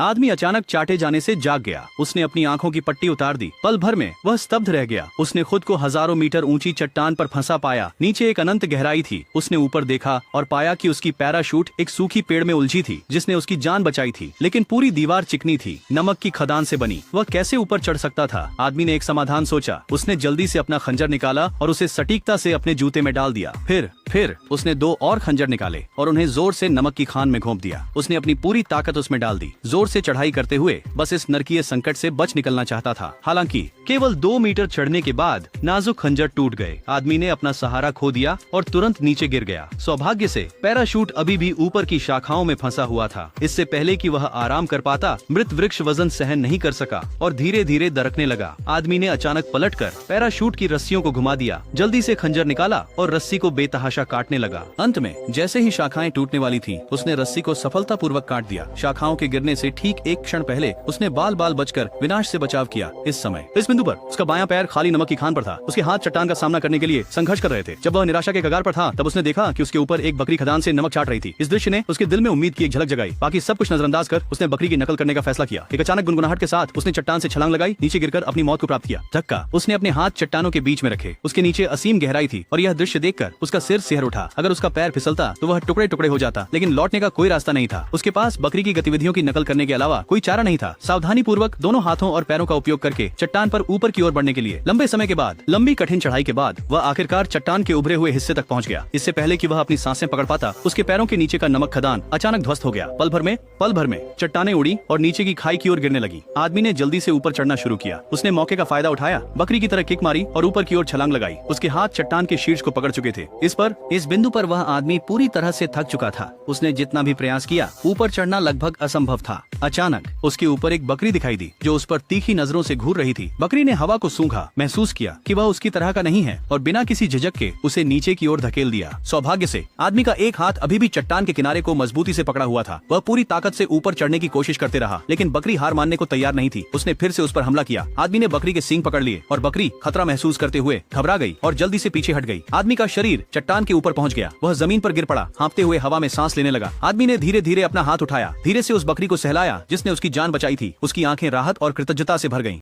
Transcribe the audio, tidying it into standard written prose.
आदमी अचानक चाटे जाने से जाग गया। उसने अपनी आंखों की पट्टी उतार दी। पल भर में वह स्तब्ध रह गया। उसने खुद को हजारों मीटर ऊंची चट्टान पर फंसा पाया। नीचे एक अनंत गहराई थी। उसने ऊपर देखा और पाया कि उसकी पैराशूट एक सूखी पेड़ में उलझी थी, जिसने उसकी जान बचाई थी। लेकिन पूरी दीवार चिकनी थी, नमक की खदान से बनी। वह कैसे ऊपर चढ़ सकता था? आदमी ने एक समाधान सोचा। उसने जल्दी से अपना खंजर निकाला और उसे सटीकता से अपने जूते में डाल दिया। फिर उसने 2 और खंजर निकाले और उन्हें जोर से नमक की खान में घोंप दिया। उसने अपनी पूरी ताकत उसमें डाल दी। जोर से चढ़ाई करते हुए बस इस नरकीय संकट से बच निकलना चाहता था। हालांकि केवल 2 मीटर चढ़ने के बाद नाजुक खंजर टूट गए। आदमी ने अपना सहारा खो दिया और तुरंत नीचे गिर गया। सौभाग्य से पैराशूट अभी भी ऊपर की शाखाओं में फंसा हुआ था। इससे पहले कि वह आराम कर पाता, मृत वृक्ष वजन सहन नहीं कर सका और धीरे धीरे दरकने लगा। आदमी ने अचानक पलटकर पैराशूट की रस्सियों को घुमा दिया, जल्दी से खंजर निकाला और रस्सी को बेतहाशा काटने लगा। अंत में जैसे ही शाखाएं टूटने वाली थीं, उसने रस्सी को सफलतापूर्वक काट दिया। शाखाओं के गिरने से ठीक एक क्षण पहले उसने बाल बाल बचकर विनाश से बचाव किया। इस बिंदु पर उसका बायां पैर खाली नमक की खान पर था। उसके हाथ चट्टान का सामना करने के लिए संघर्ष कर रहे थे। जब वह निराशा के कगार पर था, तब उसने देखा कि उसके ऊपर एक बकरी खदान से नमक चाट रही थी। इस दृश्य ने उसके दिल में उम्मीद की एक झलक जगाई। बाकी सब कुछ नजरअंदाज कर उसने बकरी की नकल करने का फैसला किया। एक अचानक गुनगुनाहट के साथ उसने चट्टान से छलांग लगाई, नीचे गिरकर अपनी मौत को प्राप्त किया। धक्का। उसने अपने हाथ चट्टानों के बीच में रखे। उसके नीचे असीम गहराई थी और यह दृश्य देखकर उसका सिर सिहर उठा। अगर उसका पैर फिसलता तो वह टुकड़े टुकड़े हो जाता, लेकिन लौटने का कोई रास्ता नहीं था। उसके पास बकरी की गतिविधियों की नकल करने के अलावा कोई चारा नहीं था। सावधानी पूर्वक दोनों हाथों और पैरों का उपयोग करके चट्टान पर ऊपर की ओर बढ़ने के लिए लंबे समय के बाद, लंबी कठिन चढ़ाई के बाद वह आखिरकार चट्टान के उभरे हुए हिस्से तक पहुंच गया। इससे पहले कि वह अपनी सांसें पकड़ पाता, उसके पैरों के नीचे का नमक खदान अचानक ध्वस्त हो गया। पल भर में चट्टानें उड़ी और नीचे की खाई की ओर गिरने लगी। आदमी ने जल्दी से ऊपर चढ़ना शुरू किया। उसने मौके का फायदा उठाया, बकरी की तरह किक मारी और ऊपर की ओर छलांग लगाई। उसके हाथ चट्टान के शीर्ष को पकड़ चुके थे। इस बिंदु पर वह आदमी पूरी तरह से थक चुका था। उसने जितना भी प्रयास किया, ऊपर चढ़ना लगभग असंभव था। अचानक उसके ऊपर एक बकरी दिखाई दी, जो उस पर तीखी नजरों से घूर रही थी। बकरी ने हवा को सूंघा, महसूस किया कि वह उसकी तरह का नहीं है और बिना किसी झिझक के उसे नीचे की ओर धकेल दिया। सौभाग्य से आदमी का एक हाथ अभी भी चट्टान के किनारे को मजबूती से पकड़ा हुआ था। वह पूरी ताकत से ऊपर चढ़ने की कोशिश करते रहा, लेकिन बकरी हार मानने को तैयार नहीं थी। उसने फिर से उस पर हमला किया। आदमी ने बकरी के सींग पकड़ लिए और बकरी खतरा महसूस करते हुए घबरा गई और जल्दी से पीछे हट गई। आदमी का शरीर चट्टान के ऊपर पहुंच गया। वह जमीन पर गिर पड़ा, हाँफते हुए हवा में सांस लेने लगा। आदमी ने धीरे धीरे अपना हाथ उठाया, धीरे से उस बकरी को सहलाया जिसने उसकी जान बचाई थी। उसकी आंखें राहत और कृतज्ञता से भर गईं।